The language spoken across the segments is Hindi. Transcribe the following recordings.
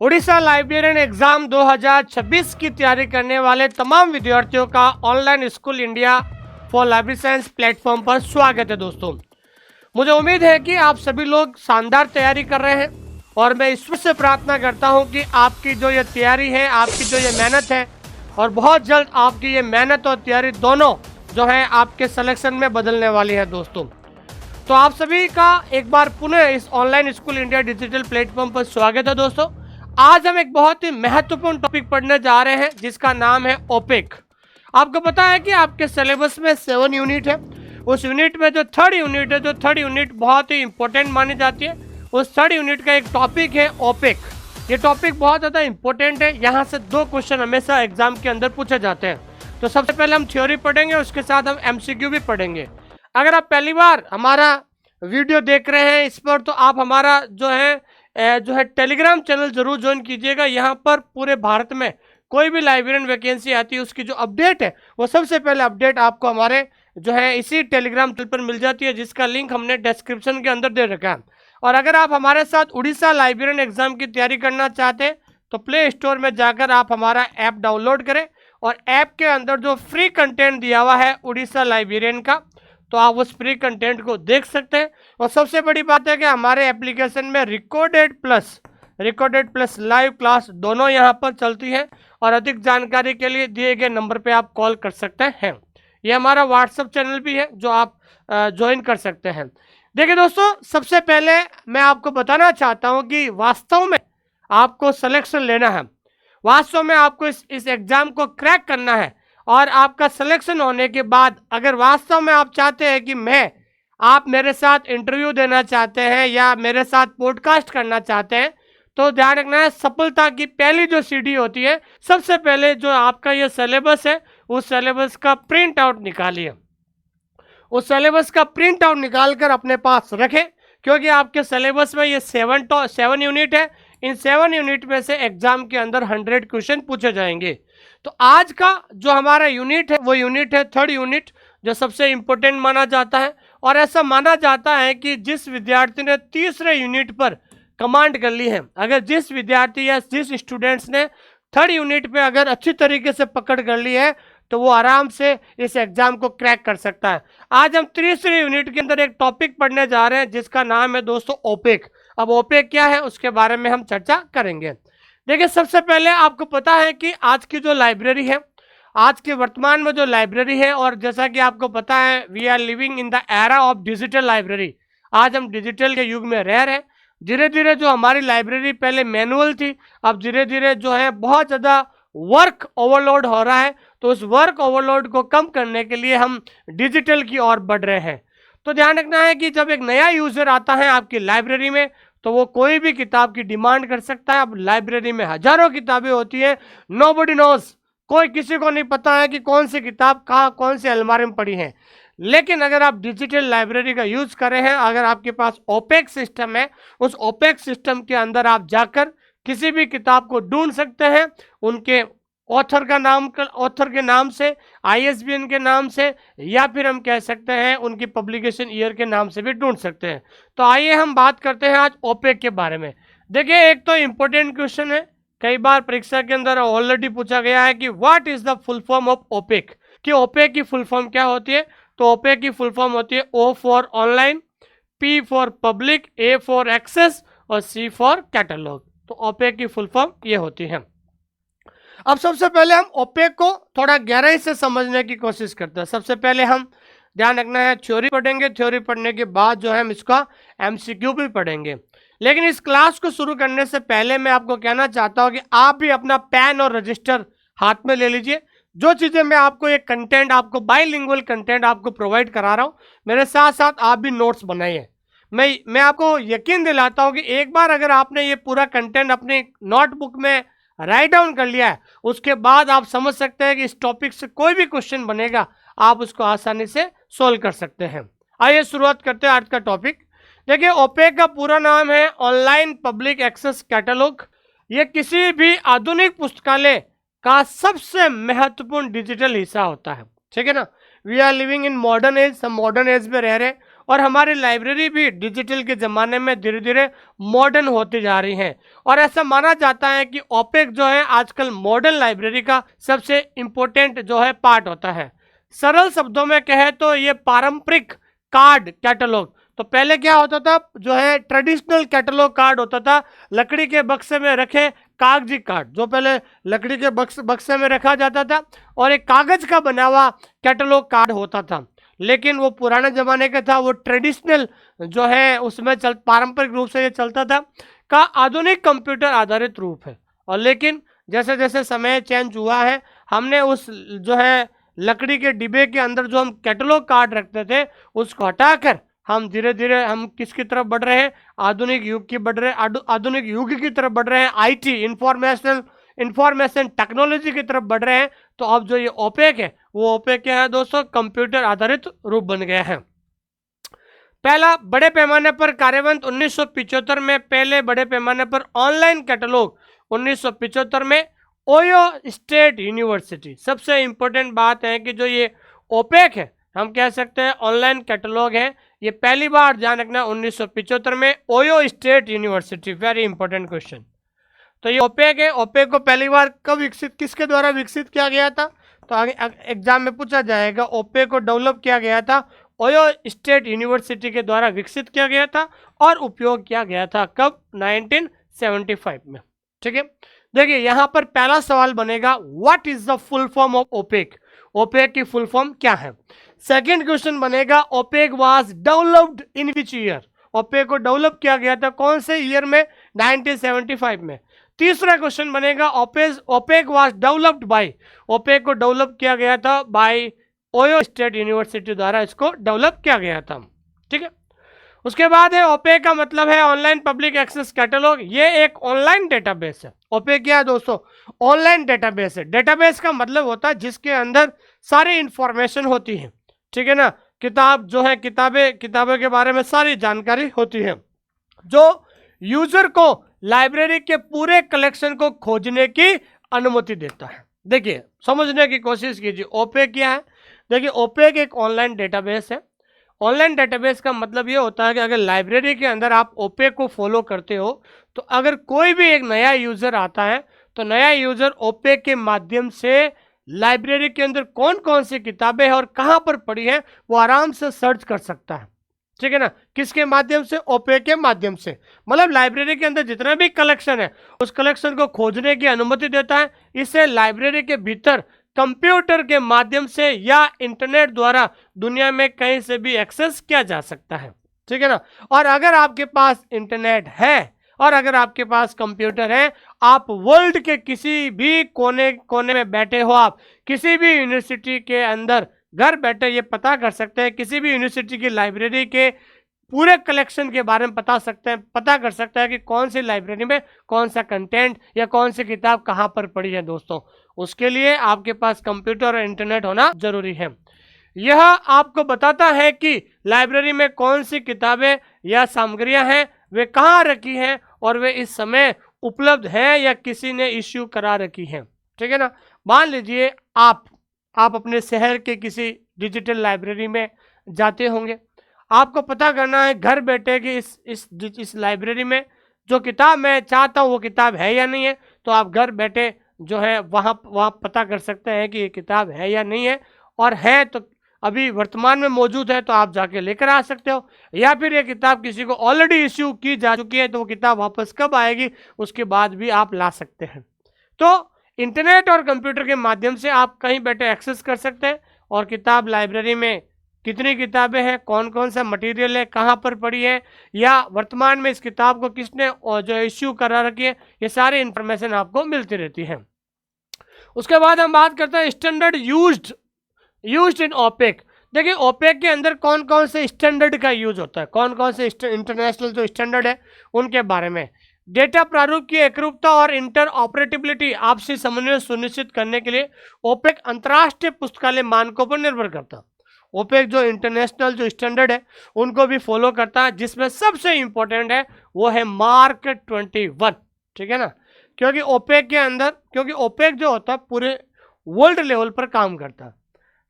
उड़ीसा लाइब्रेरियन एग्जाम 2026 की तैयारी करने वाले तमाम विद्यार्थियों का online school India for library science platform पर स्वागत है दोस्तों। मुझे उम्मीद है कि आप सभी लोग शानदार तैयारी कर रहे हैं और मैं ईश्वर से प्रार्थना करता हूं कि आपकी जो ये तैयारी है, आपकी जो ये मेहनत है और बहुत जल्द आपकी ये मेहनत और तैयारी दोनों जो है आपके सिलेक्शन में बदलने वाली है दोस्तों। तो आप सभी का एक बार पुनः इस online school India digital platform पर स्वागत है दोस्तों। आज हम एक बहुत ही महत्वपूर्ण टॉपिक पढ़ने जा रहे हैं जिसका नाम है ओपेक। आपको पता है कि आपके सिलेबस में 7 यूनिट है। उस यूनिट में जो थर्ड यूनिट है, जो थर्ड यूनिट बहुत ही इंपॉर्टेंट मानी जाती है, उस थर्ड यूनिट का एक टॉपिक है ओपेक। ये टॉपिक बहुत ज़्यादा इंपॉर्टेंट है। यहाँ से 2 क्वेश्चन हमेशा एग्जाम के अंदर पूछे जाते हैं। तो सबसे पहले हम थ्योरी पढ़ेंगे, उसके साथ हम MCQ भी पढ़ेंगे। अगर आप पहली बार हमारा वीडियो देख रहे हैं इस पर, तो आप हमारा जो है टेलीग्राम चैनल जरूर ज्वाइन कीजिएगा। यहाँ पर पूरे भारत में कोई भी लाइब्रेरियन वैकेंसी आती है, उसकी जो अपडेट है वो सबसे पहले अपडेट आपको हमारे जो है इसी टेलीग्राम चैनल पर मिल जाती है, जिसका लिंक हमने डिस्क्रिप्शन के अंदर दे रखा है। और अगर आप हमारे साथ उड़ीसा लाइब्रेरियन एग्जाम की तैयारी करना चाहते हैं तो प्ले स्टोर में जाकर आप हमारा ऐप डाउनलोड करें और ऐप के अंदर जो फ्री कंटेंट दिया हुआ है उड़ीसा लाइब्रेरियन का, तो आप उस फ्री कंटेंट को देख सकते हैं। और सबसे बड़ी बात है कि हमारे एप्लीकेशन में रिकॉर्डेड प्लस लाइव क्लास दोनों यहां पर चलती है। और अधिक जानकारी के लिए दिए गए नंबर पे आप कॉल कर सकते हैं। ये हमारा व्हाट्सएप चैनल भी है जो आप ज्वाइन कर सकते हैं। देखिए दोस्तों, सबसे पहले मैं आपको बताना चाहता हूं कि वास्तव में आपको सिलेक्शन लेना है, वास्तव में आपको इस एग्जाम को क्रैक करना है। और आपका सिलेक्शन होने के बाद अगर वास्तव में आप चाहते हैं कि आप मेरे साथ इंटरव्यू देना चाहते हैं या मेरे साथ पॉडकास्ट करना चाहते हैं, तो ध्यान रखना है सफलता की पहली जो सीढ़ी होती है, सबसे पहले जो आपका ये सिलेबस है उस सिलेबस का प्रिंट आउट निकालिए। उस सिलेबस का प्रिंट आउट निकाल कर अपने पास रखें, क्योंकि आपके सिलेबस में ये 7 यूनिट है। इन 7 यूनिट में से एग्जाम के अंदर 100 क्वेश्चन पूछे जाएंगे। तो आज का जो हमारा यूनिट है वो यूनिट है थर्ड यूनिट, जो सबसे इंपॉर्टेंट माना जाता है। और ऐसा माना जाता है कि जिस विद्यार्थी ने तीसरे यूनिट पर कमांड कर ली है, अगर जिस विद्यार्थी या जिस स्टूडेंट्स ने थर्ड यूनिट पे अगर अच्छी तरीके से पकड़ कर ली है, तो वो आराम से इस एग्जाम को क्रैक कर सकता है। आज हम तीसरे यूनिट के अंदर एक टॉपिक पढ़ने जा रहे हैं जिसका नाम है दोस्तों ओपेक। अब ओपेक क्या है उसके बारे में हम चर्चा करेंगे। देखिए, सबसे पहले आपको पता है कि आज की जो लाइब्रेरी है, आज के वर्तमान में जो लाइब्रेरी है, और जैसा कि आपको पता है we are living in the era of digital library. आज हम डिजिटल के युग में रह रहे हैं। धीरे धीरे जो हमारी लाइब्रेरी पहले मैनुअल थी, अब धीरे धीरे जो है बहुत ज़्यादा वर्क ओवरलोड हो रहा है। तो उस वर्क ओवरलोड को कम करने के लिए हम डिजिटल की ओर बढ़ रहे हैं। तो ध्यान रखना है कि जब एक नया यूजर आता है आपकी लाइब्रेरी में, तो वो कोई भी किताब की डिमांड कर सकता है। अब लाइब्रेरी में हजारों किताबें होती है, नोबडी नोज, कोई किसी को नहीं पता है कि कौन सी किताब कहाँ कौन से अलमारी में पड़ी है। लेकिन अगर आप डिजिटल लाइब्रेरी का यूज कर रहे हैं, अगर आपके पास ओपेक सिस्टम है, उस ओपेक सिस्टम के अंदर आप जाकर किसी भी किताब को ढूंढ सकते हैं, उनके ऑथर के नाम से, ISBN के नाम से, या फिर हम कह सकते हैं उनकी पब्लिकेशन ईयर के नाम से भी ढूंढ सकते हैं। तो आइए हम बात करते हैं आज ओपेक के बारे में। देखिए, एक तो इम्पोर्टेंट क्वेश्चन है, कई बार परीक्षा के अंदर ऑलरेडी पूछा गया है कि what is the full form of OPAC, कि ओपेक की फुल फॉर्म क्या होती है। तो ओपेक की फुल फॉर्म होती है O for online, P for public, A for access और C फॉर कैटलॉग। तो ओपेक की फुल फॉर्म ये होती है। अब सबसे पहले हम ओपेक को थोड़ा गहराई से समझने की कोशिश करते हैं। सबसे पहले हम ध्यान रखना है थ्योरी पढ़ेंगे, थ्योरी पढ़ने के बाद जो है हम इसका MCQ भी पढ़ेंगे। लेकिन इस क्लास को शुरू करने से पहले मैं आपको कहना चाहता हूं कि आप भी अपना पेन और रजिस्टर हाथ में ले लीजिए। जो चीज़ें मैं आपको एक कंटेंट, आपको बाइलिंगुअल कंटेंट आपको प्रोवाइड करा रहा हूँ, मेरे साथ साथ आप भी नोट्स बनाइए। मैं आपको यकीन दिलाता हूँ कि एक बार अगर आपने ये पूरा कंटेंट अपनी नोटबुक में राइट डाउन कर लिया है, उसके बाद आप समझ सकते हैं कि इस टॉपिक से कोई भी क्वेश्चन बनेगा आप उसको आसानी से सोल्व कर सकते हैं। आइए शुरुआत करते हैं आज का टॉपिक। देखिए, ओपेक का पूरा नाम है ऑनलाइन पब्लिक एक्सेस कैटलॉग। ये किसी भी आधुनिक पुस्तकालय का सबसे महत्वपूर्ण डिजिटल हिस्सा होता है, ठीक है ना। We are living in modern age, हम मॉडर्न एज में रह रहे हैं और हमारी लाइब्रेरी भी डिजिटल के ज़माने में धीरे धीरे मॉडर्न होती जा रही हैं। और ऐसा माना जाता है कि ओपेक जो है आजकल मॉडर्न लाइब्रेरी का सबसे इम्पोर्टेंट जो है पार्ट होता है। सरल शब्दों में कहे तो ये पारंपरिक कार्ड कैटलॉग, तो पहले क्या होता था जो है ट्रेडिशनल कैटलॉग कार्ड होता था, लकड़ी के बक्से में रखे कागजी कार्ड, जो पहले लकड़ी के बक्से में रखा जाता था और एक कागज का बना हुआ कैटलॉग कार्ड होता था, लेकिन वो पुराने जमाने का था, वो ट्रेडिशनल जो है उसमें पारंपरिक रूप से ये चलता था, का आधुनिक कंप्यूटर आधारित रूप है। और लेकिन जैसे जैसे समय चेंज हुआ है, हमने उस जो है लकड़ी के डिब्बे के अंदर जो हम कैटलॉग कार्ड रखते थे उसको हटाकर हम धीरे धीरे हम किसकी तरफ बढ़ रहे हैं, आधुनिक युग की बढ़ रहे हैं, आधुनिक युग की तरफ बढ़ रहे हैं, आईटी इंफॉर्मेशन टेक्नोलॉजी की तरफ बढ़ रहे हैं। तो अब जो ये ओपेक है वो ओपेक क्या है दोस्तों, कंप्यूटर आधारित रूप बन गया है। पहला बड़े पैमाने पर कार्यवंत 1975 में, पहले बड़े पैमाने पर ऑनलाइन कैटलॉग 1975 में ओयो स्टेट यूनिवर्सिटी। सबसे इंपॉर्टेंट बात है कि जो ये ओपेक है हम कह सकते हैं ऑनलाइन कैटलॉग है, ये पहली बार ध्यान रखना 1975 में OYO state university. Very important question. तो ये ओपेक है, ओपेक को पहली बार कब विकसित, किसके द्वारा विकसित किया गया था, तो आगे एग्जाम में पूछा जाएगा। ओपेक को डेवलप किया गया था ओयो स्टेट यूनिवर्सिटी के द्वारा विकसित किया गया था और उपयोग किया गया था कब, 1975 में। ठीक है, देखिए यहाँ पर पहला सवाल बनेगा, what is the full form of OPAC, OPAC की फुल फॉर्म क्या है। सेकंड क्वेश्चन बनेगा, OPAC was developed in which year, OPAC को डेवलप किया गया था कौन से ईयर में, 1975 में। तीसरा क्वेश्चन बनेगा, OPAC was developed by, OPAC को डेवलप किया गया था बाय ओयो स्टेट यूनिवर्सिटी द्वारा इसको डेवलप किया गया था। ठीक है, उसके बाद है ओपेक का मतलब है ऑनलाइन पब्लिक एक्सेस कैटलॉग, ये एक ऑनलाइन डेटाबेस है। ओपेक क्या है दोस्तों, ऑनलाइन डेटाबेस है। डेटाबेस का मतलब होता है जिसके अंदर सारी इंफॉर्मेशन होती है, ठीक है ना, किताब जो है किताबें के बारे में सारी जानकारी होती है, जो यूजर को लाइब्रेरी के पूरे कलेक्शन को खोजने की अनुमति देता है। देखिए समझने की कोशिश कीजिए, ओपेक क्या है। देखिए ओपेक एक ऑनलाइन डेटाबेस है। ऑनलाइन डेटाबेस का मतलब ये होता है कि अगर लाइब्रेरी के अंदर आप ओपेक को फॉलो करते हो तो अगर कोई भी एक नया यूज़र आता है तो नया यूज़र ओपेक के माध्यम से लाइब्रेरी के अंदर कौन कौन सी किताबें हैं और कहाँ पर पड़ी हैं वो आराम से सर्च कर सकता है। ठीक है ना, किसके माध्यम से, ओपेक के माध्यम से। मतलब लाइब्रेरी के अंदर जितना भी कलेक्शन है उस कलेक्शन को खोजने की अनुमति देता है। इससे लाइब्रेरी के भीतर कंप्यूटर के माध्यम से या इंटरनेट द्वारा दुनिया में कहीं से भी एक्सेस किया जा सकता है। ठीक है ना, और अगर आपके पास इंटरनेट है और अगर आपके पास कंप्यूटर है, आप वर्ल्ड के किसी भी कोने कोने में बैठे हो, आप किसी भी यूनिवर्सिटी के अंदर घर बैठे ये पता कर सकते हैं, किसी भी यूनिवर्सिटी की लाइब्रेरी के पूरे कलेक्शन के बारे में पता कर सकता है कि कौन सी लाइब्रेरी में कौन सा कंटेंट या कौन सी किताब कहाँ पर पड़ी है। दोस्तों उसके लिए आपके पास कंप्यूटर और इंटरनेट होना जरूरी है। यह आपको बताता है कि लाइब्रेरी में कौन सी किताबें या सामग्रियां हैं, वे कहाँ रखी हैं और वे इस समय उपलब्ध हैं या किसी ने इश्यू करा रखी हैं। ठीक है ना, मान लीजिए आप अपने शहर के किसी डिजिटल लाइब्रेरी में जाते होंगे, आपको पता करना है घर बैठे कि इस लाइब्रेरी में जो किताब मैं चाहता हूँ वो किताब है या नहीं है, तो आप घर बैठे जो है वहाँ पता कर सकते हैं कि ये किताब है या नहीं है, और है तो अभी वर्तमान में मौजूद है तो आप जाके लेकर आ सकते हो, या फिर ये किताब किसी को ऑलरेडी इश्यू की जा चुकी है तो वो किताब वापस कब आएगी उसके बाद भी आप ला सकते हैं। तो इंटरनेट और कंप्यूटर के माध्यम से आप कहीं बैठे एक्सेस कर सकते हैं और किताब लाइब्रेरी में कितनी किताबें हैं, कौन कौन सा मटेरियल है, कहाँ पर पड़ी है, या वर्तमान में इस किताब को किसने जो इश्यू करा रखी है, ये सारी इंफॉर्मेशन आपको मिलती रहती है। उसके बाद हम बात करते हैं स्टैंडर्ड यूज्ड इन ओपेक। देखिए ओपेक के अंदर कौन कौन से स्टैंडर्ड का यूज होता है, कौन कौन से इंटरनेशनल जो स्टैंडर्ड है उनके बारे में। डेटा प्रारूप की एकरूपता और इंटर ऑपरेटिबिलिटी आपसी समन्वय सुनिश्चित करने के लिए ओपेक अंतर्राष्ट्रीय पुस्तकालय मानकों पर निर्भर करता है। ओपेक जो इंटरनेशनल जो स्टैंडर्ड है उनको भी फॉलो करता है, जिसमें सबसे इंपॉर्टेंट है वो है मार्क 21। ठीक है ना, क्योंकि ओपेक के अंदर, क्योंकि ओपेक जो होता है पूरे वर्ल्ड लेवल पर काम करता है।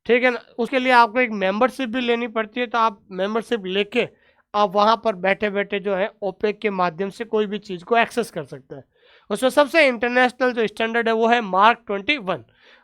ठीक है ना। उसके लिए आपको एक मेंबरशिप भी लेनी पड़ती है, तो आप मेंबरशिप लेके आप वहाँ पर बैठे बैठे जो है ओपेक के माध्यम से कोई भी चीज़ को एक्सेस कर सकते हैं। उसमें सबसे इंटरनेशनल जो स्टैंडर्ड है वो है मार्क 21।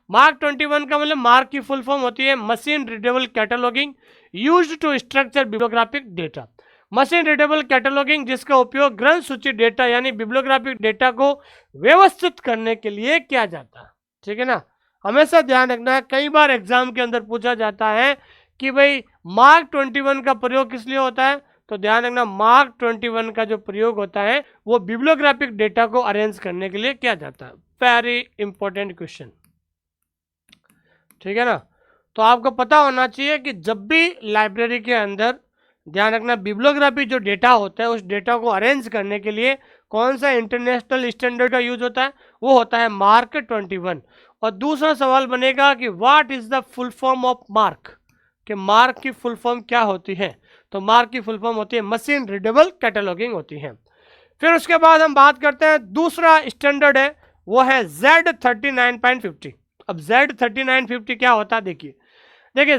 मार्क 21 का मतलब मार्क की फुल फॉर्म होती है machine readable cataloguing used to structure bibliographic data. Machine readable cataloguing जिसका उपयोग ग्रंथ सूची डेटा यानी बिब्लियोग्राफिक डेटा को व्यवस्थित करने के लिए किया जाता है। ठीक है ना, हमेशा ध्यान रखना है। कई बार एग्जाम के अंदर पूछा जाता है कि भाई मार्क 21 का प्रयोग किस लिए होता है, तो ध्यान रखना मार्क 21 का जो प्रयोग होता है वो बिब्लियोग्राफिक डेटा को अरेंज करने के लिए किया जाता है। वेरी इंपॉर्टेंट क्वेश्चन, ठीक है ना। तो आपको पता होना चाहिए कि जब भी लाइब्रेरी के अंदर, ध्यान रखना, बिब्लियोग्राफी जो डेटा होता है उस डेटा को अरेंज करने के लिए कौन सा इंटरनेशनल स्टैंडर्ड का यूज होता है, वो होता है मार्क 21। और दूसरा सवाल बनेगा कि what is the full form of mark, कि मार्क की फुल फॉर्म क्या होती है, तो मार्क की फुल फॉर्म होती है मशीन रीडेबल कैटलॉगिंग होती है। फिर उसके बाद हम बात करते हैं दूसरा स्टैंडर्ड है वो है Z39.50। अब Z3950 क्या होता है, देखिए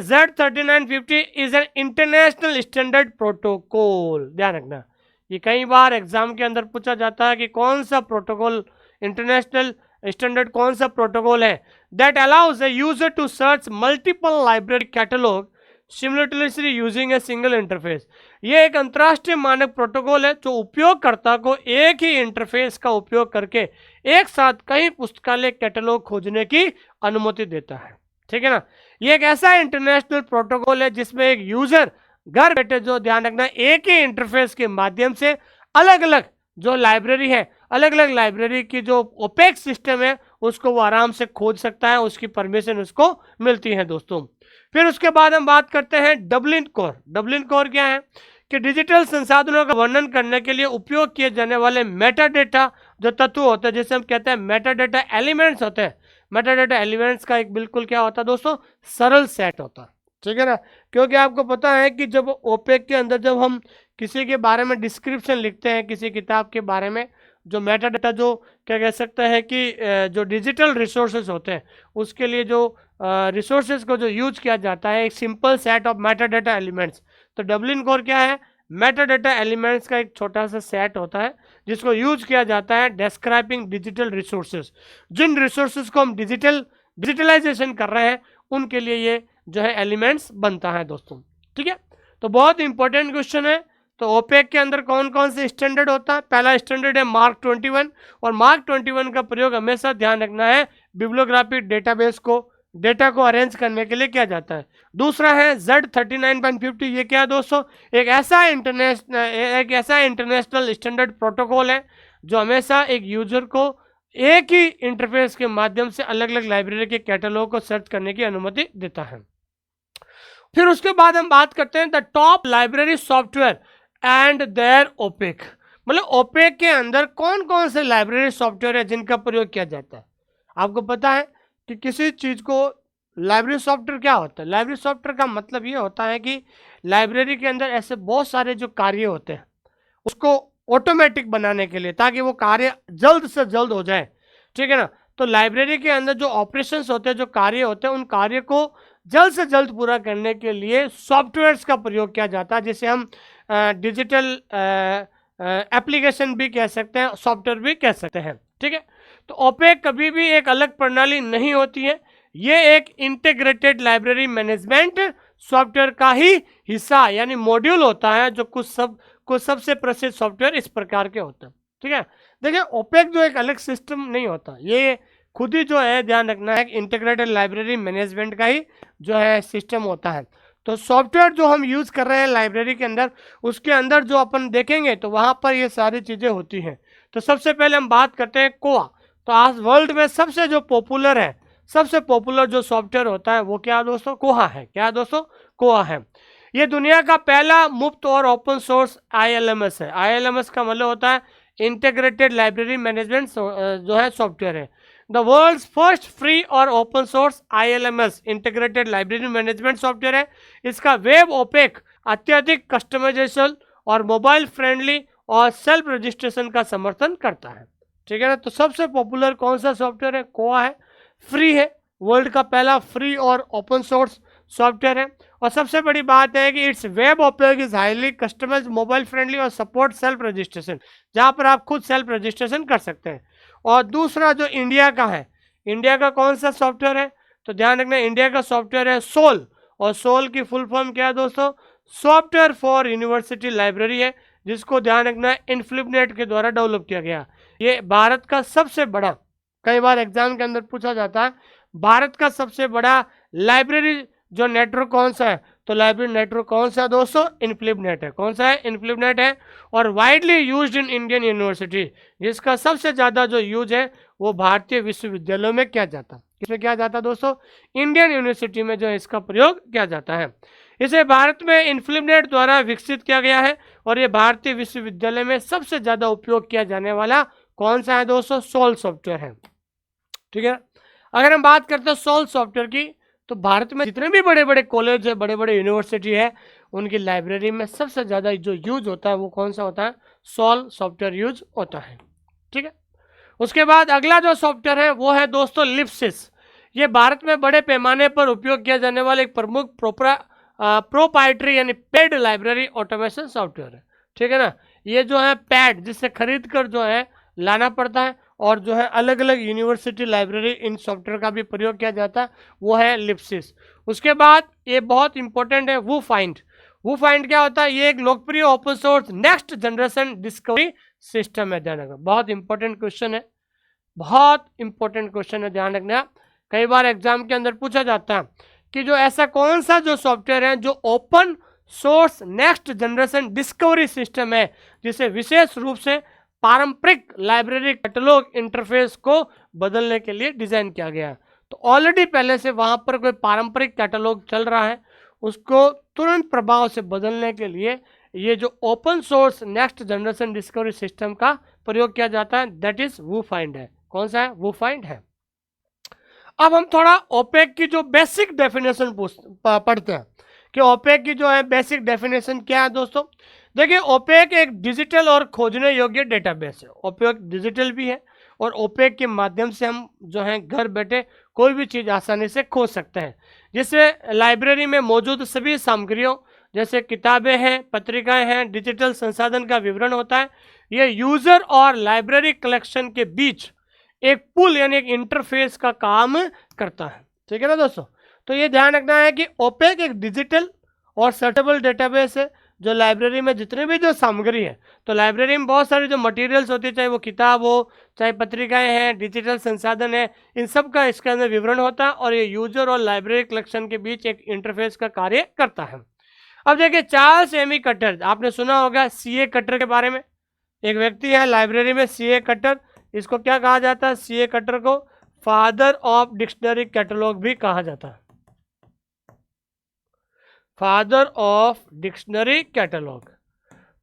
Z3950 is an international standard protocol. ध्यान रखना, ये कई बार एग्जाम के अंदर पूछा जाता है कि कौन सा प्रोटोकॉल, इंटरनेशनल स्टैंडर्ड कौन सा प्रोटोकॉल है that allows a user to search multiple library catalogue simultaneously using a single interface. ये एक अंतर्राष्ट्रीय मानक प्रोटोकॉल है जो उपयोगकर्ता को एक ही इंटरफेस का उपयोग करके एक साथ कई पुस्तकालय कैटलॉग खोजने की अनुमति देता है। ठीक है ना, ये एक ऐसा इंटरनेशनल प्रोटोकॉल है जिसमें एक यूजर घर बैठे, जो ध्यान रखना, एक ही इंटरफेस के माध्यम से अलग अलग जो लाइब्रेरी है, अलग अलग लाइब्रेरी की जो ओपेक सिस्टम है उसको वो आराम से खोज सकता है, उसकी परमिशन उसको मिलती है दोस्तों। फिर उसके बाद हम बात करते हैं डबलिन कोर। डबलिन कोर क्या है कि डिजिटल संसाधनों का वर्णन करने के लिए उपयोग किए जाने वाले मेटा डेटा जो तत्व होते हैं, जैसे हम कहते हैं मेटा डेटा एलिमेंट्स होते हैं। मेटा डेटा एलिमेंट्स का एक बिल्कुल क्या होता है दोस्तों, सरल सेट होता है। ठीक है ना, क्योंकि आपको पता है कि जब ओपेक के अंदर जब हम किसी के बारे में डिस्क्रिप्शन लिखते हैं, किसी किताब के बारे में, जो मेटा डेटा, जो क्या कह सकते हैं कि जो डिजिटल रिसोर्सेज होते हैं उसके लिए जो रिसोर्सेज को जो यूज किया जाता है, एक simple set of Meta data elements. तो डबलिन कोर क्या है, मेटा डेटा एलिमेंट्स का एक छोटा सा सेट होता है जिसको यूज किया जाता है डिस्क्राइबिंग डिजिटल रिसोर्सेज। जिन रिसोर्सेज को हम डिजिटलाइजेशन कर रहे हैं उनके लिए ये जो है एलिमेंट्स बनता है दोस्तों। ठीक है, तो बहुत इंपॉर्टेंट क्वेश्चन है। तो ओपेक के अंदर कौन कौन से स्टैंडर्ड होता है, पहला स्टैंडर्ड है मार्क 21, और मार्क 21 का प्रयोग हमेशा ध्यान रखना है बिब्लियोग्राफिक डेटाबेस को, डेटा को अरेंज करने के लिए किया जाता है। दूसरा है Z39.50। ये क्या है दोस्तों, एक ऐसा इंटरनेशनल स्टैंडर्ड प्रोटोकॉल है जो हमेशा एक यूजर को एक ही इंटरफेस के माध्यम से अलग अलग लाइब्रेरी के कैटलॉग को सर्च करने की अनुमति देता है। फिर उसके बाद हम बात करते हैं the top library software and their OPAC. मतलब ओपेक के अंदर कौन कौन से लाइब्रेरी सॉफ्टवेयर है जिनका प्रयोग किया जाता है। आपको पता है कि किसी चीज़ को लाइब्रेरी सॉफ्टवेयर क्या होता है, लाइब्रेरी सॉफ्टवेयर का मतलब ये होता है कि लाइब्रेरी के अंदर ऐसे बहुत सारे जो कार्य होते हैं उसको ऑटोमेटिक बनाने के लिए, ताकि वो कार्य जल्द से जल्द हो जाए। ठीक है ना, तो लाइब्रेरी के अंदर जो ऑपरेशंस होते हैं, जो कार्य होते हैं, उन कार्य को जल्द से जल्द पूरा करने के लिए सॉफ्टवेयर्स का प्रयोग किया जाता है, जिसे हम डिजिटल एप्लीकेशन भी कह सकते हैं, सॉफ्टवेयर भी कह सकते हैं। ठीक है, तो ओपेक कभी भी एक अलग प्रणाली नहीं होती है, ये एक इंटीग्रेटेड लाइब्रेरी मैनेजमेंट सॉफ्टवेयर का ही हिस्सा यानी मॉड्यूल होता है, जो कुछ सबसे प्रसिद्ध सॉफ्टवेयर इस प्रकार के होते हैं। ठीक है, देखिए ओपेक जो एक अलग सिस्टम नहीं होता, ये खुद ही जो है, ध्यान रखना है, इंटीग्रेटेड लाइब्रेरी मैनेजमेंट का ही जो है सिस्टम होता है। तो सॉफ्टवेयर जो हम यूज़ कर रहे हैं लाइब्रेरी के अंदर, उसके अंदर जो अपन देखेंगे तो वहाँ पर ये सारी चीज़ें होती हैं। तो सबसे पहले हम बात करते हैं कोआ। तो आज वर्ल्ड में सबसे जो पॉपुलर है, सबसे पॉपुलर जो सॉफ्टवेयर होता है वो क्या दोस्तों, कोहा है। क्या दोस्तों, कोहा है। ये दुनिया का पहला मुफ्त और ओपन सोर्स ILMS है। ILMS का मतलब होता है इंटीग्रेटेड लाइब्रेरी मैनेजमेंट जो है सॉफ्टवेयर है। द वर्ल्ड्स फर्स्ट फ्री और open source ILMS integrated library management software है। इसका वेब ओपेक, अत्यधिक कस्टमाइजेशन और मोबाइल फ्रेंडली और सेल्फ रजिस्ट्रेशन का समर्थन करता है। ठीक है ना, तो सबसे पॉपुलर कौन सा सॉफ्टवेयर है, कोआ है, फ्री है, वर्ल्ड का पहला फ्री और ओपन सोर्स सॉफ्टवेयर है। और सबसे बड़ी बात है कि it's web OPAC is highly customised, mobile friendly और सपोर्ट सेल्फ रजिस्ट्रेशन, जहाँ पर आप खुद सेल्फ रजिस्ट्रेशन कर सकते हैं। और दूसरा जो इंडिया का है, इंडिया का कौन सा सॉफ्टवेयर है, तो ध्यान रखना इंडिया का सॉफ्टवेयर है सोल। और सोल की फुल फॉर्म क्या है दोस्तों, सॉफ्टवेयर फॉर यूनिवर्सिटी लाइब्रेरी है, जिसको ध्यान रखना इन्फ्लिपनेट के द्वारा डेवलप किया गया। ये भारत का सबसे बड़ा, कई बार एग्जाम के अंदर पूछा जाता है, भारत का सबसे बड़ा लाइब्रेरी जो नेटवर्क कौन सा है, तो लाइब्रेरी नेटवर्क कौन सा है दोस्तों, इन्फ्लिपनेट है। कौन सा है, इन्फ्लिपनेट है। और widely used in Indian university, जिसका सबसे ज़्यादा जो यूज है वो भारतीय विश्वविद्यालयों में किया जाता है। किसमें किया जाता है दोस्तों, इंडियन यूनिवर्सिटी में जो है इसका प्रयोग किया जाता है। इसे भारत में इन्फ्लिपनेट द्वारा विकसित किया गया है और ये भारतीय विश्वविद्यालय में सबसे ज़्यादा उपयोग किया जाने वाला कौन सा है दोस्तों, सोल सॉफ्टवेयर है। ठीक है, अगर हम बात करते हैं सोल सॉफ्टवेयर की, तो भारत में जितने भी बड़े बड़े कॉलेज है, बड़े बड़े यूनिवर्सिटी है, उनकी लाइब्रेरी में सबसे ज़्यादा जो यूज होता है वो कौन सा होता है, सोल सॉफ्टवेयर यूज होता है। ठीक है, उसके बाद अगला जो सॉफ्टवेयर है वो है दोस्तों लिप्सिस। ये भारत में बड़े पैमाने पर उपयोग किया जाने वाला एक प्रमुख प्रोप्राइटरी यानी पेड लाइब्रेरी ऑटोमेशन सॉफ्टवेयर है। ठीक है ना, ये जो है पैड जिससे खरीद कर जो है लाना पड़ता है, और जो है अलग अलग यूनिवर्सिटी लाइब्रेरी इन सॉफ्टवेयर का भी प्रयोग किया जाता है, वो है लिप्सिस। उसके बाद ये बहुत इंपॉर्टेंट है वू फाइंड। वू फाइंड क्या होता है, ये एक लोकप्रिय open source next generation discovery system है। ध्यान रखना, बहुत इंपॉर्टेंट क्वेश्चन है, बहुत इंपॉर्टेंट क्वेश्चन है, ध्यान रखना। कई बार एग्जाम के अंदर पूछा जाता है कि जो ऐसा कौन सा जो सॉफ्टवेयर है जो open source next generation discovery system है, जिसे विशेष रूप से पारंपरिक लाइब्रेरी कैटलॉग इंटरफेस को बदलने के लिए डिजाइन किया गया है। तो ऑलरेडी पहले से वहां पर कोई पारंपरिक कैटलॉग चल रहा है, उसको तुरंत प्रभाव से बदलने के लिए ये जो open source next generation discovery system का प्रयोग किया जाता है, दैट इज वू फाइंड है। कौन सा है, वू फाइंड है। अब हम थोड़ा ओपेक की जो बेसिक डेफिनेशन पढ़ते हैं कि ओपेक की जो है बेसिक डेफिनेशन क्या है दोस्तों। देखिए, ओपेक एक डिजिटल और खोजने योग्य डेटाबेस है। ओपेक डिजिटल भी है और ओपेक के माध्यम से हम जो है घर बैठे कोई भी चीज़ आसानी से खोज सकते हैं, जिससे लाइब्रेरी में मौजूद सभी सामग्रियों जैसे किताबें हैं, पत्रिकाएं हैं, डिजिटल संसाधन का विवरण होता है। ये यूजर और लाइब्रेरी कलेक्शन के बीच एक पुल यानी एक इंटरफेस का काम करता है। ठीक है ना दोस्तों, तो ये ध्यान रखना है कि ओपेक एक डिजिटल और सर्टेबल डेटाबेस है जो लाइब्रेरी में जितने भी जो सामग्री है, तो लाइब्रेरी में बहुत सारी जो मटेरियल्स होती है, चाहे वो किताब हो, चाहे पत्रिकाएं हैं, डिजिटल संसाधन है, इन सब का इसके अंदर विवरण होता है और ये यूजर और लाइब्रेरी कलेक्शन के बीच एक इंटरफेस का कार्य करता है। अब देखिए, चार्ल्स एमी कटर, आपने सुना होगा सीए कटर के बारे में। एक व्यक्ति है लाइब्रेरी में सीए कटर, इसको क्या कहा जाता है, सीए कटर को फादर ऑफ डिक्शनरी कैटलॉग भी कहा जाता है। फादर ऑफ डिक्शनरी कैटलॉग,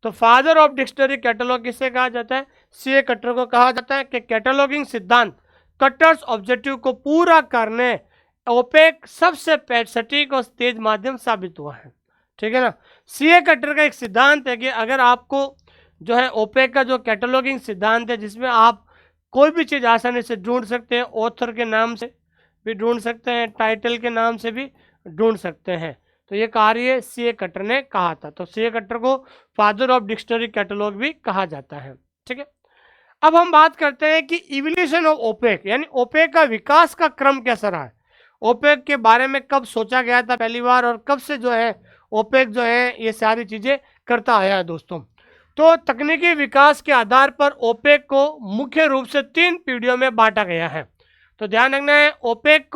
तो फादर ऑफ डिक्शनरी कैटलॉग किसे कहा जाता है, सीए कटर को कहा जाता है कि कैटलॉगिंग सिद्धांत कटर्स ऑब्जेक्टिव को पूरा करने ओपेक सबसे सटीक और तेज माध्यम साबित हुआ है। ठीक है ना, सीए कटर का एक सिद्धांत है कि अगर आपको जो है ओपेक का जो कैटलॉगिंग सिद्धांत है, जिसमें आप कोई भी चीज़ आसानी से ढूंढ सकते हैं, ऑथर के नाम से भी ढूंढ सकते हैं, टाइटल के नाम से भी ढूंढ सकते हैं, तो ये कार्य सीए कटर ने कहा था। तो सीए कटर को फादर ऑफ डिक्शनरी कैटलॉग भी कहा जाता है। ठीक है, अब हम बात करते हैं कि इवोल्यूशन ऑफ ओपेक, यानी ओपेक का विकास का क्रम कैसा रहा है, ओपेक के बारे में कब सोचा गया था पहली बार और कब से जो है ओपेक जो है ये सारी चीज़ें करता आया है दोस्तों। तो तकनीकी विकास के आधार पर ओपेक को मुख्य रूप से 3 पीढ़ियों में बांटा गया है। तो ध्यान रखना है, ओपेक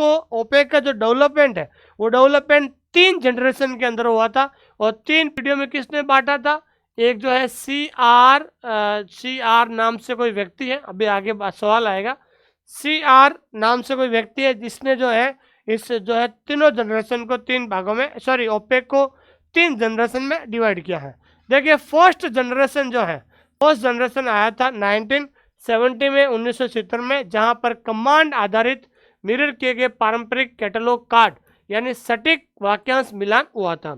का जो डेवलपमेंट है वो डेवलपमेंट 3 जनरेशन के अंदर हुआ था और 3 पीढ़ियों में किसने बांटा था, एक जो है सी आर नाम से कोई व्यक्ति है, अभी आगे सवाल आएगा, सी आर नाम से कोई व्यक्ति है जिसने जो है इस जो है तीनों जनरेशन को 3 भागों में, ओपेक को 3 जनरेशन में डिवाइड किया है। देखिए, फर्स्ट जनरेशन आया था 1970 में, 1970 में, जहां पर कमांड आधारित मिरर किए गए पारंपरिक कैटलॉग कार्ड यानी सटीक वाक्यांश मिलान हुआ था।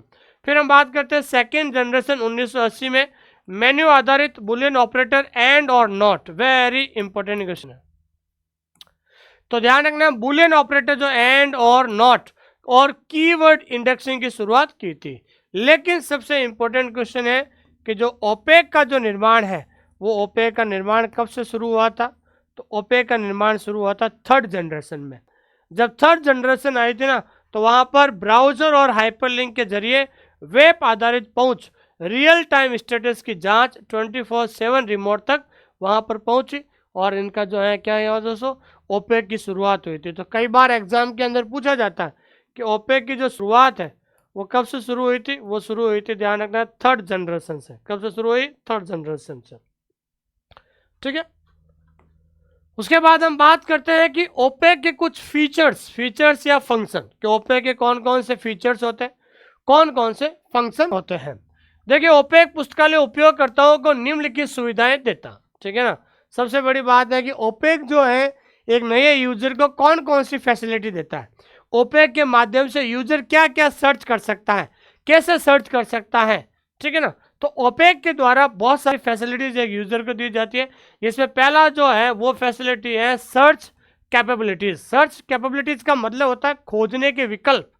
फिर हम बात करते हैं सेकेंड जनरेशन 1980 में, मेन्यू आधारित बुलियन ऑपरेटर एंड और नॉट, वेरी इंपॉर्टेंट क्वेश्चन है। तो ध्यान रखना, बुलियन ऑपरेटर जो एंड और नॉट और कीवर्ड इंडेक्सिंग की शुरुआत की थी। लेकिन सबसे इंपॉर्टेंट क्वेश्चन है कि जो ओपेक का जो निर्माण है, वो ओपेक का निर्माण कब से शुरू हुआ था? तो ओपेक का निर्माण शुरू हुआ था थर्ड जनरेशन में। जब थर्ड जनरेशन आई थी ना, तो वहाँ पर ब्राउज़र और हाइपरलिंक के जरिए वेब आधारित पहुँच, रियल टाइम स्टेटस की जांच 24/7 रिमोट तक वहाँ पर पहुँची, और इनका जो है क्या है दोस्तों, ओपेक की शुरुआत हुई थी। तो कई बार एग्जाम के अंदर पूछा जाता है कि ओपेक की जो शुरुआत है वो कब से शुरू हुई थी? वो शुरू हुई थी, ध्यान रखना, थर्ड जनरेशन से। कब से शुरू हुई? थर्ड जनरेशन से। ठीक है। उसके बाद हम बात करते हैं कि ओपेक के कुछ फीचर्स या फंक्शन, कि ओपेक के कौन कौन से फीचर्स होते हैं, कौन कौन से फंक्शन होते हैं। देखिए, ओपेक पुस्तकालय उपयोगकर्ताओं को निम्नलिखित सुविधाएं देता, ठीक है ना। सबसे बड़ी बात है कि ओपेक जो है एक नए यूजर को कौन कौन सी फैसिलिटी देता है। ओपेक के माध्यम से यूजर क्या क्या सर्च कर सकता है, कैसे सर्च कर सकता है, ठीक है ना। तो ओपेक के द्वारा बहुत सारी फैसिलिटीज एक यूजर को दी जाती है। इसमें पहला जो है वो फैसिलिटी है सर्च कैपेबिलिटीज। सर्च कैपेबिलिटीज का मतलब होता है खोजने के विकल्प,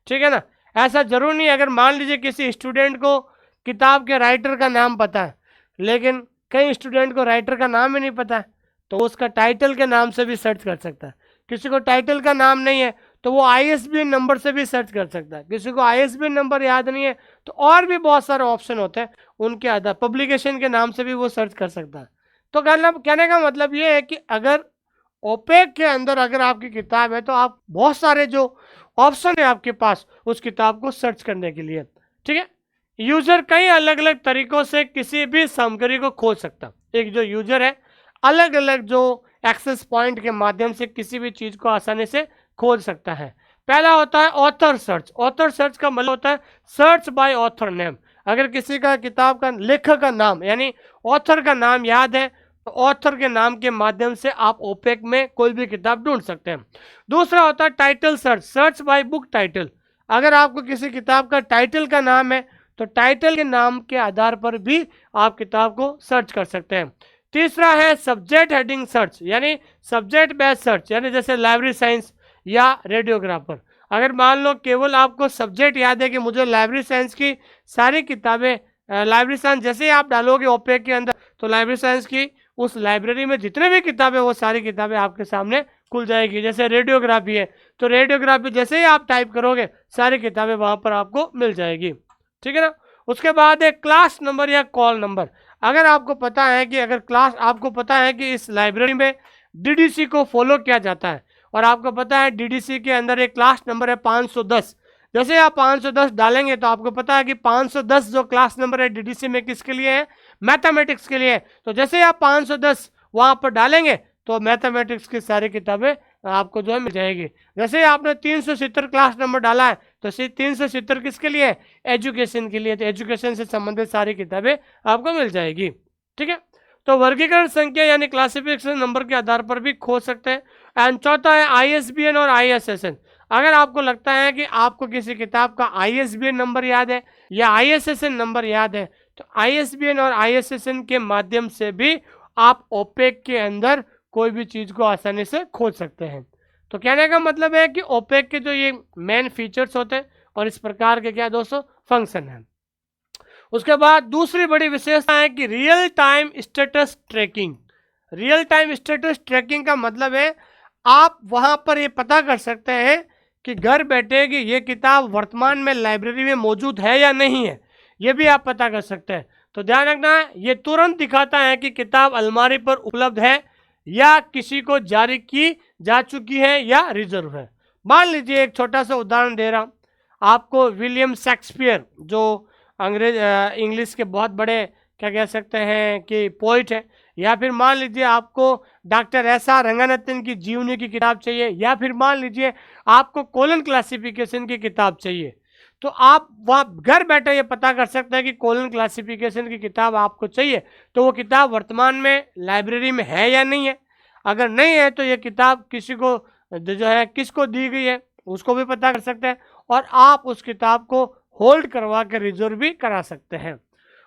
ठीक है ना। ऐसा जरूर नहीं है, अगर मान लीजिए किसी स्टूडेंट को किताब के राइटर का नाम पता है, लेकिन कई स्टूडेंट को राइटर का नाम ही नहीं पता है, तो उसका टाइटल के नाम से भी सर्च कर सकता है। किसी को टाइटल का नाम नहीं है तो वो ISBN नंबर से भी सर्च कर सकता है। किसी को ISBN नंबर याद नहीं है तो और भी बहुत सारे ऑप्शन होते हैं उनके आधार, पब्लिकेशन के नाम से भी वो सर्च कर सकता है। तो कहने का मतलब ये है कि अगर ओपेक के अंदर अगर आपकी किताब है तो आप बहुत सारे जो ऑप्शन है आपके पास उस किताब को सर्च करने के लिए, ठीक है। यूजर कई अलग अलग तरीकों से किसी भी सामग्री को खोज सकता। एक जो यूजर है अलग अलग जो एक्सेस पॉइंट के माध्यम से किसी भी चीज को आसानी से खोज सकता है। पहला होता है ऑथर सर्च। ऑथर सर्च का मतलब होता है सर्च बाय ऑथर नेम। अगर किसी का किताब का लेखक का नाम यानी ऑथर का नाम याद है तो ऑथर के नाम के माध्यम से आप ओपेक में कोई भी किताब ढूंढ सकते हैं। दूसरा होता है title search, search by book title. अगर आपको किसी किताब का टाइटल का नाम है तो टाइटल के नाम के आधार पर भी आप किताब को सर्च कर सकते हैं। तीसरा है सब्जेक्ट हेडिंग सर्च, यानी सब्जेक्ट बेस्ड सर्च, यानी जैसे लाइब्रेरी साइंस या रेडियोग्राफर। अगर मान लो केवल आपको सब्जेक्ट याद है कि मुझे लाइब्रेरी साइंस की सारी किताबें, लाइब्रेरी साइंस जैसे ही आप डालोगे ओपेक के अंदर तो लाइब्रेरी साइंस की उस लाइब्रेरी में जितने भी किताबें वो सारी किताबें आपके सामने खुल जाएगी। जैसे रेडियोग्राफी है तो रेडियोग्राफी जैसे ही आप टाइप करोगे सारी किताबें वहाँ पर आपको मिल जाएगी, ठीक है ना। उसके बाद है क्लास नंबर या कॉल नंबर। अगर आपको पता है कि आपको पता है कि इस लाइब्रेरी में DDC को फॉलो किया जाता है और आपको पता है DDC के अंदर एक क्लास नंबर है 510। जैसे आप 510 डालेंगे तो आपको पता है कि 510 जो क्लास नंबर है DDC में किसके लिए है? मैथमेटिक्स के लिए। तो जैसे आप 510 वहाँ पर डालेंगे तो मैथमेटिक्स की सारी किताबें आपको जो है मिल जाएगी। जैसे आपने 370 क्लास नंबर डाला है तो 370 किसके लिए है? एजुकेशन के लिए। तो एजुकेशन से संबंधित सारी किताबें आपको मिल जाएगी, ठीक है। तो वर्गीकरण संख्या यानी क्लासिफिकेशन नंबर के आधार पर भी खोज सकते हैं। एंड चौथा है ISBN और ISSN। अगर आपको लगता है कि आपको किसी किताब का ISBN नंबर याद है या ISSN नंबर याद है तो ISBN और ISSN के माध्यम से भी आप ओपेक के अंदर कोई भी चीज को आसानी से खोज सकते हैं। तो कहने का मतलब है कि ओपेक के जो ये मेन फीचर्स होते हैं और इस प्रकार के क्या दोस्तों फंक्शन है। उसके बाद दूसरी बड़ी विशेषता है कि real time status tracking. Real time status tracking का मतलब है आप वहां पर ये पता कर सकते हैं कि घर बैठे कि ये किताब वर्तमान में लाइब्रेरी में मौजूद है या नहीं है, ये भी आप पता कर सकते हैं। तो ध्यान रखना ये तुरंत दिखाता है कि किताब अलमारी पर उपलब्ध है या किसी को जारी की जा चुकी है या रिजर्व है। मान लीजिए एक छोटा सा उदाहरण दे रहा हूँ आपको। विलियम शेक्सपियर जो इंग्लिश के बहुत बड़े क्या कह सकते हैं कि पोइट है, या फिर मान लीजिए आपको डॉक्टर SR रंगनाथन की जीवनी की किताब चाहिए, या फिर मान लीजिए आपको कोलन क्लासिफिकेशन की किताब चाहिए, तो आप वहाँ घर बैठे ये पता कर सकते हैं कि कोलन क्लासिफिकेशन की किताब आपको चाहिए तो वो किताब वर्तमान में लाइब्रेरी में है या नहीं है। अगर नहीं है तो ये किताब किसी को जो है किसको दी गई है उसको भी पता कर सकते हैं और आप उस किताब को होल्ड करवा के रिजर्व भी करा सकते हैं।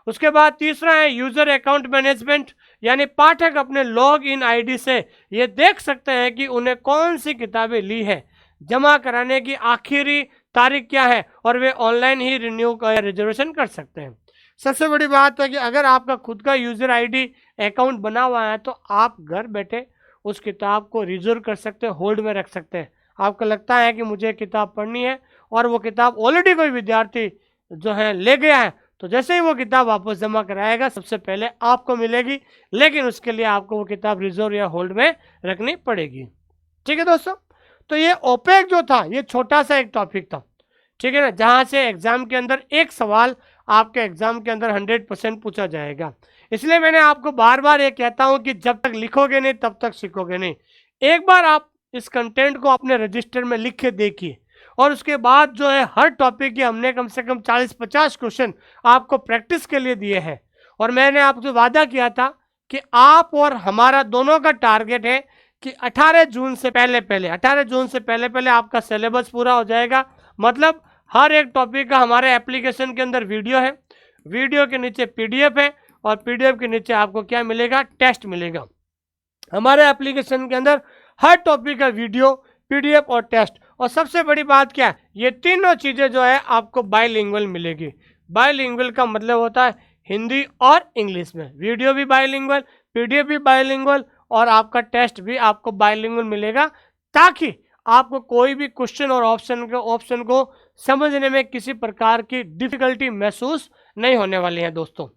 उसके बाद तीसरा है यूजर अकाउंट मैनेजमेंट, यानी पाठक अपने लॉग इन ID से ये देख सकते हैं कि उन्हें कौन सी किताबें ली है। जमा कराने की आखिरी तारीख क्या है, और वे ऑनलाइन ही रिन्यू या रिजर्वेशन कर सकते हैं। सबसे बड़ी बात है कि अगर आपका खुद का यूजर आईडी अकाउंट बना हुआ है तो आप घर बैठे उस किताब को रिजर्व कर सकते हैं, होल्ड में रख सकते हैं। आपको लगता है कि मुझे किताब पढ़नी है और वो किताब ऑलरेडी कोई विद्यार्थी जो है ले गया है, तो जैसे ही वो किताब वापस जमा कराएगा सबसे पहले आपको मिलेगी, लेकिन उसके लिए आपको वो किताब रिजर्व या होल्ड में रखनी पड़ेगी। ठीक है दोस्तों, तो ये ओपेक जो था ये छोटा सा एक टॉपिक था, ठीक है ना, जहां से एग्जाम के अंदर एक सवाल आपके एग्जाम के अंदर 100% पूछा जाएगा। इसलिए मैंने आपको बार बार ये कहता हूं कि जब तक लिखोगे नहीं तब तक सीखोगे नहीं। एक बार आप इस कंटेंट को अपने रजिस्टर में लिख के देखिए, और उसके बाद जो है हर टॉपिक के हमने कम से कम 40-50 क्वेश्चन आपको प्रैक्टिस के लिए दिए हैं। और मैंने आपसे वादा किया था कि आप और हमारा दोनों का टारगेट है कि 18 जून से पहले आपका सिलेबस पूरा हो जाएगा। मतलब हर एक टॉपिक का हमारे एप्लीकेशन के अंदर वीडियो है, वीडियो के नीचे पीडीएफ है, और पीडीएफ के नीचे आपको क्या मिलेगा, टेस्ट मिलेगा। हमारे एप्लीकेशन के अंदर हर टॉपिक का वीडियो, पीडीएफ और टेस्ट, और सबसे बड़ी बात क्या है, ये तीनों चीज़ें जो है आपको बाइलिंगुअल मिलेगी। बाइलिंगुअल का मतलब होता है हिंदी और इंग्लिश में, वीडियो भी बाइलिंगुअल, पीडीएफ भी बाइलिंगुअल, और आपका टेस्ट भी आपको बाइलिंगुअल मिलेगा, ताकि आपको कोई भी क्वेश्चन और ऑप्शन को समझने में किसी प्रकार की डिफिकल्टी महसूस नहीं होने वाली है दोस्तों।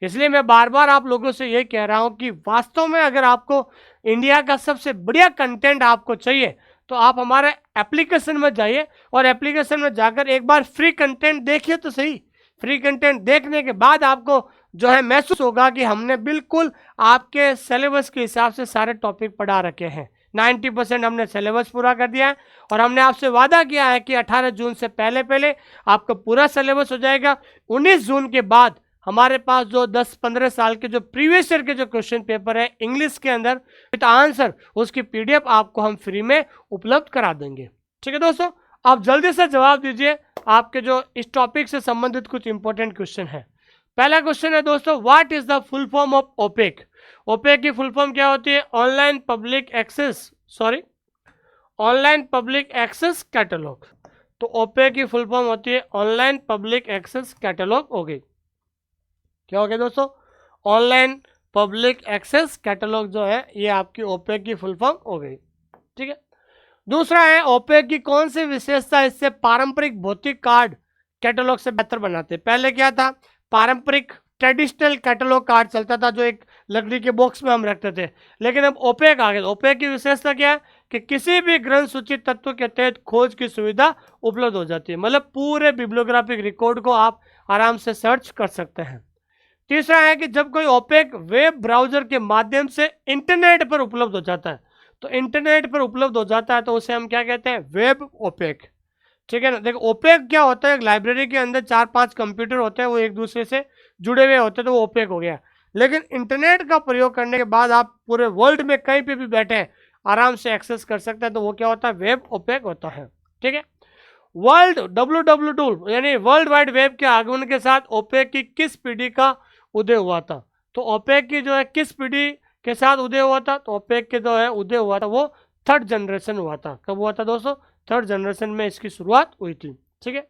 इसलिए मैं बार बार आप लोगों से ये कह रहा हूँ कि वास्तव में अगर आपको इंडिया का सबसे बढ़िया कंटेंट आपको चाहिए तो आप हमारे एप्लीकेशन में जाइए, और एप्लीकेशन में जाकर एक बार फ्री कंटेंट देखिए तो सही। फ्री कंटेंट देखने के बाद आपको जो है महसूस होगा कि हमने बिल्कुल आपके सिलेबस के हिसाब से सारे टॉपिक पढ़ा रखे हैं। 90% हमने सिलेबस पूरा कर दिया है, और हमने आपसे वादा किया है कि 18 जून से पहले आपका पूरा सिलेबस हो जाएगा। 19 जून के बाद हमारे पास जो 10-15 साल के जो प्रीवियस ईयर के जो क्वेश्चन पेपर है इंग्लिश के अंदर विद आंसर, उसकी पीडीएफ आपको हम फ्री में उपलब्ध करा देंगे। ठीक है दोस्तों, आप जल्दी से जवाब दीजिए, आपके जो इस टॉपिक से संबंधित कुछ इंपॉर्टेंट क्वेश्चन है। पहला क्वेश्चन है दोस्तों, what is the full form of OPAC? OPAC की फुल फॉर्म क्या होती है? Online public access catalogue. तो ओपेक की फुल फॉर्म होती है ऑनलाइन पब्लिक एक्सेस कैटलॉग हो गई। क्या हो गया दोस्तों? ऑनलाइन पब्लिक एक्सेस कैटलॉग जो है ये आपकी ओपेक की फुल फॉर्म हो गई। ठीक है, दूसरा है ओपेक की कौन सी विशेषता इससे पारंपरिक भौतिक कार्ड कैटलॉग से बेहतर बनाते हैं? पहले क्या था, पारंपरिक ट्रेडिशनल कैटलॉग कार्ड चलता था जो एक लकड़ी के बॉक्स में हम रखते थे, लेकिन अब ओपेक आ गया। ओपेक की विशेषता क्या है कि किसी भी ग्रंथ सूची तत्व के तहत खोज की सुविधा उपलब्ध हो जाती है, मतलब पूरे बिब्लियोग्राफिक रिकॉर्ड को आप आराम से सर्च कर सकते हैं। तीसरा है कि जब कोई ओपेक वेब ब्राउजर के माध्यम से इंटरनेट पर उपलब्ध हो जाता है, तो इंटरनेट पर उपलब्ध हो जाता है तो उसे हम क्या कहते हैं? Web OPAC. ठीक है ना, देखो ओपेक क्या होता है, एक लाइब्रेरी के अंदर 4-5 कंप्यूटर होते हैं, वो एक दूसरे से जुड़े हुए होते हैं, तो वो ओपेक हो गया। लेकिन इंटरनेट का प्रयोग करने के बाद आप पूरे वर्ल्ड में कहीं पे भी बैठे हैं आराम से एक्सेस कर सकते हैं, तो वो क्या होता है? वेब ओपेक होता है। ठीक है, WWW यानी वर्ल्ड वाइड वेब के आगमन के साथ ओपेक की किस पीढ़ी का उदय हुआ था? तो ओपेक की जो है किस पीढ़ी के साथ उदय हुआ था? तो ओपेक के जो है उदय हुआ था वो 3rd जनरेशन हुआ था। कब हुआ था दोस्तों? 3rd जनरेशन में इसकी शुरुआत हुई थी। ठीक है,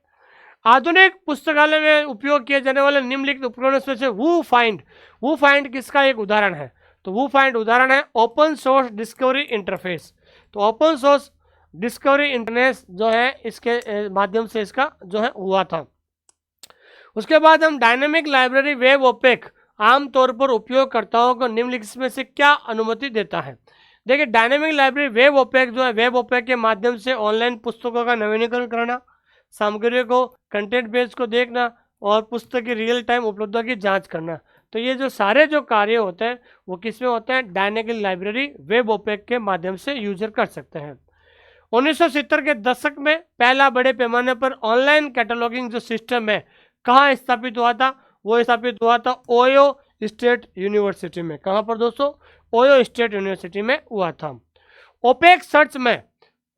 आधुनिक पुस्तकालय में उपयोग किए जाने वाले निम्नलिखित उपकरणों में से वू फाइंड किसका एक उदाहरण है? तो वू फाइंड उदाहरण है ओपन सोर्स डिस्कवरी इंटरफेस। तो ओपन सोर्स डिस्कवरी इंटरफेस जो है इसके माध्यम से इसका जो है हुआ था। उसके बाद हम डायनेमिक लाइब्रेरी वेब ओपेक आमतौर पर उपयोगकर्ताओं को निम्नलिखित में से क्या अनुमति देता है? देखिए, डायनेमिक लाइब्रेरी वेब ओपेक जो है, वेब ओपेक के माध्यम से ऑनलाइन पुस्तकों का नवीनीकरण करना, सामग्री को कंटेंट बेस को देखना और पुस्तक की रियल टाइम उपलब्धता की जांच करना। तो ये जो सारे जो कार्य होते हैं वो किस में होते हैं? डायनेमिक लाइब्रेरी वेब ओपेक के माध्यम से यूजर कर सकते हैं। 1970 के दशक में पहला बड़े पैमाने पर ऑनलाइन कैटलॉगिंग जो सिस्टम है कहाँ स्थापित हुआ था? वो स्थापित हुआ था ओयो स्टेट यूनिवर्सिटी में। कहाँ पर दोस्तों? ओयो स्टेट यूनिवर्सिटी में हुआ था। ओपेक सर्च में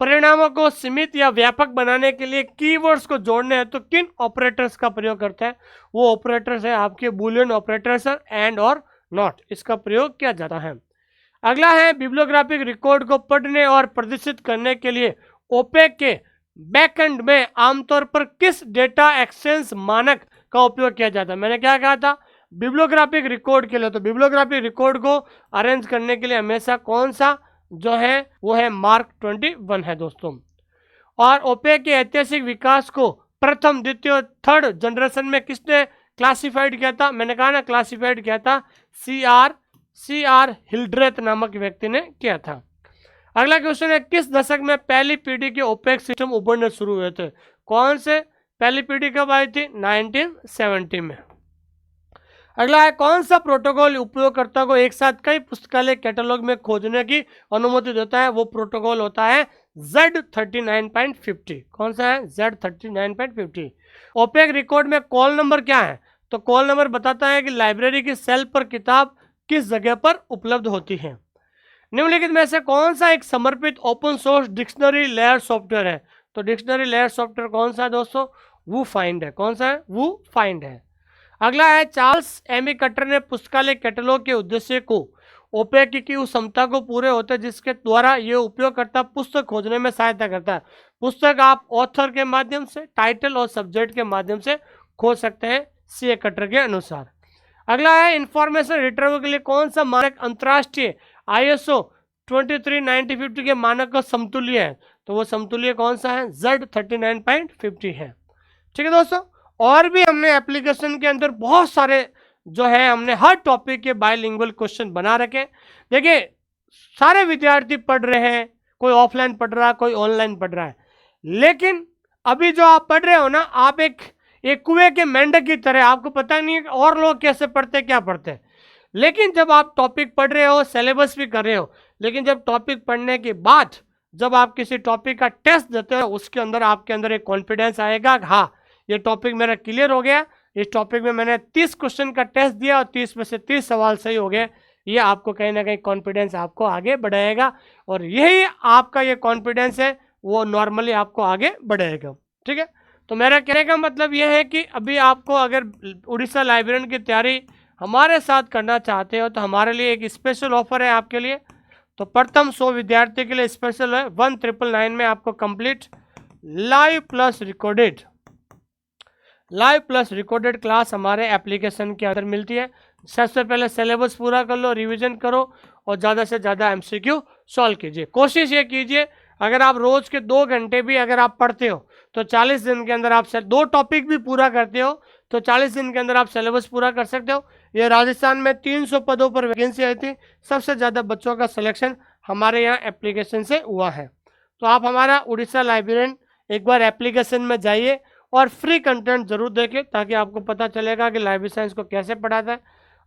परिणामों को सीमित या व्यापक बनाने के लिए कीवर्ड्स को जोड़ने हैं तो किन ऑपरेटर्स का प्रयोग करते हैं? वो ऑपरेटर्स है आपके बूलियन ऑपरेटर्स एंड और नॉट, इसका प्रयोग किया जाता है। अगला है बिब्लियोग्राफिक रिकॉर्ड को पढ़ने और प्रदर्शित करने के लिए ओपेक के बैकएंड में आमतौर पर किस डेटा एक्सचेंज मानक का उपयोग किया जाता है? मैंने क्या कहा था, बिब्लियोग्राफिक रिकॉर्ड के लिए। तो बिब्लियोग्राफिक रिकॉर्ड को अरेंज करने के लिए हमेशा कौन सा जो है वो है मार्क 21 है दोस्तों। और ओपेक के ऐतिहासिक विकास को प्रथम, द्वितीय और थर्ड जनरेशन में किसने क्लासिफाइड किया था? मैंने कहा ना, क्लासिफाइड किया था सी आर हिल्ड्रेथ नामक व्यक्ति ने किया था। अगला क्वेश्चन है, किस दशक में पहली पीढ़ी के ओपेक सिस्टम उभरने शुरू हुए थे? कौन से? पहली पीढ़ी कब आई थी? 1970 में। अगला है, कौन सा प्रोटोकॉल उपयोगकर्ता को एक साथ कई पुस्तकालय कैटलॉग में खोजने की अनुमति देता है? वो प्रोटोकॉल होता है Z39.50। कौन सा है? Z39.50। ओपेक रिकॉर्ड में कॉल नंबर क्या है? तो कॉल नंबर बताता है कि लाइब्रेरी की सेल पर किताब किस जगह पर उपलब्ध होती है। निम्नलिखित में से कौन सा एक समर्पित open source dictionary layer software है? तो डिक्शनरी लेयर सॉफ्टवेयर कौन सा है दोस्तों? वू फाइंड है। कौन सा है? वू फाइंड है। अगला है, चार्ल्स एमी कटर ने पुस्तकालय कैटलॉग के उद्देश्य को ओपेक की उस क्षमता को पूरे होते जिसके द्वारा ये उपयोगकर्ता पुस्तक खोजने में सहायता करता है। पुस्तक आप ऑथर के माध्यम से, टाइटल और सब्जेक्ट के माध्यम से खोज सकते हैं सी कटर के अनुसार। अगला है, इंफॉर्मेशन रिट्रीवल के लिए कौन सा मानक अंतर्राष्ट्रीय ISO 239050 के मानक का समतुल्य है? तो वो समतुल्य कौन सा है? Z39.50 है। ठीक है दोस्तों, और भी हमने एप्लीकेशन के अंदर बहुत सारे जो है हमने हर टॉपिक के बायलिंगुअल क्वेश्चन बना रखे। देखिए, सारे विद्यार्थी पढ़ रहे हैं, कोई ऑफलाइन पढ़ रहा है, कोई ऑनलाइन पढ़ रहा है, लेकिन अभी जो आप पढ़ रहे हो ना, आप एक कुएं के मेंढक की तरह, आपको पता नहीं है कि और लोग कैसे पढ़ते, क्या पढ़ते। लेकिन जब आप टॉपिक पढ़ रहे हो, सिलेबस भी कर रहे हो, लेकिन जब टॉपिक पढ़ने के बाद जब आप किसी टॉपिक का टेस्ट देते हो, उसके अंदर आपके अंदर एक कॉन्फिडेंस आएगा कि हाँ, ये टॉपिक मेरा क्लियर हो गया, इस टॉपिक में मैंने 30 क्वेश्चन का टेस्ट दिया और 30 में से 30 सवाल सही हो गए। ये आपको कहीं ना कहीं कॉन्फिडेंस आपको आगे बढ़ाएगा, और यही आपका ये कॉन्फिडेंस है वो नॉर्मली आपको आगे बढ़ाएगा। ठीक है, तो मेरा कहने का मतलब यह है कि अभी आपको अगर उड़ीसा लाइब्रेरियन की तैयारी हमारे साथ करना चाहते हो तो हमारे लिए एक स्पेशल ऑफर है आपके लिए। तो प्रथम 100 विद्यार्थी के लिए स्पेशल है 1999 में आपको complete live plus recorded class हमारे एप्लीकेशन के अंदर मिलती है। सबसे पहले सिलेबस पूरा कर लो, रिवीजन करो और ज़्यादा से ज़्यादा MCQ सॉल्व कीजिए। कोशिश ये कीजिए, अगर आप रोज़ के 2 घंटे भी अगर आप पढ़ते हो तो 40 दिन के अंदर आप 2 टॉपिक भी पूरा करते हो तो 40 दिन के अंदर आप सिलेबस पूरा कर सकते हो। ये राजस्थान में 300 पदों पर वैकेंसी आई थी, सबसे ज़्यादा बच्चों का सिलेक्शन हमारे यहाँ एप्लीकेशन से हुआ है। तो आप हमारा उड़ीसा लाइब्रेरियन एक बार एप्लीकेशन में जाइए और फ्री कंटेंट जरूर देखें, ताकि आपको पता चलेगा कि लाइब्रेरी साइंस को कैसे पढ़ाता है।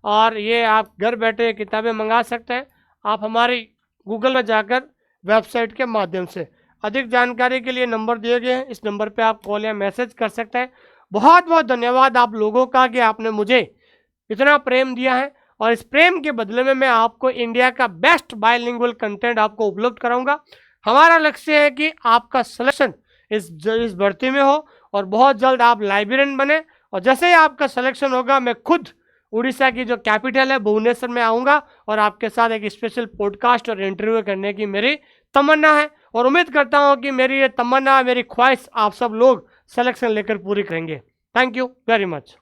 और ये आप घर बैठे किताबें मंगा सकते हैं, आप हमारी गूगल में जाकर वेबसाइट के माध्यम से। अधिक जानकारी के लिए नंबर दिए गए हैं, इस नंबर पे आप कॉल या मैसेज कर सकते हैं। बहुत बहुत धन्यवाद आप लोगों का कि आपने मुझे इतना प्रेम दिया है, और इस प्रेम के बदले में मैं आपको इंडिया का बेस्ट बायलिंगुअल कंटेंट आपको उपलब्ध कराऊंगा। हमारा लक्ष्य है कि आपका सिलेक्शन इस भर्ती में हो और बहुत जल्द आप लाइब्रेरियन बने, और जैसे ही आपका सिलेक्शन होगा मैं खुद उड़ीसा की जो कैपिटल है भुवनेश्वर में आऊँगा और आपके साथ एक स्पेशल पॉडकास्ट और इंटरव्यू करने की मेरी तमन्ना है, और उम्मीद करता हूँ कि मेरी ये तमन्ना, मेरी ख्वाहिश आप सब लोग सिलेक्शन लेकर पूरी करेंगे। Thank you very much.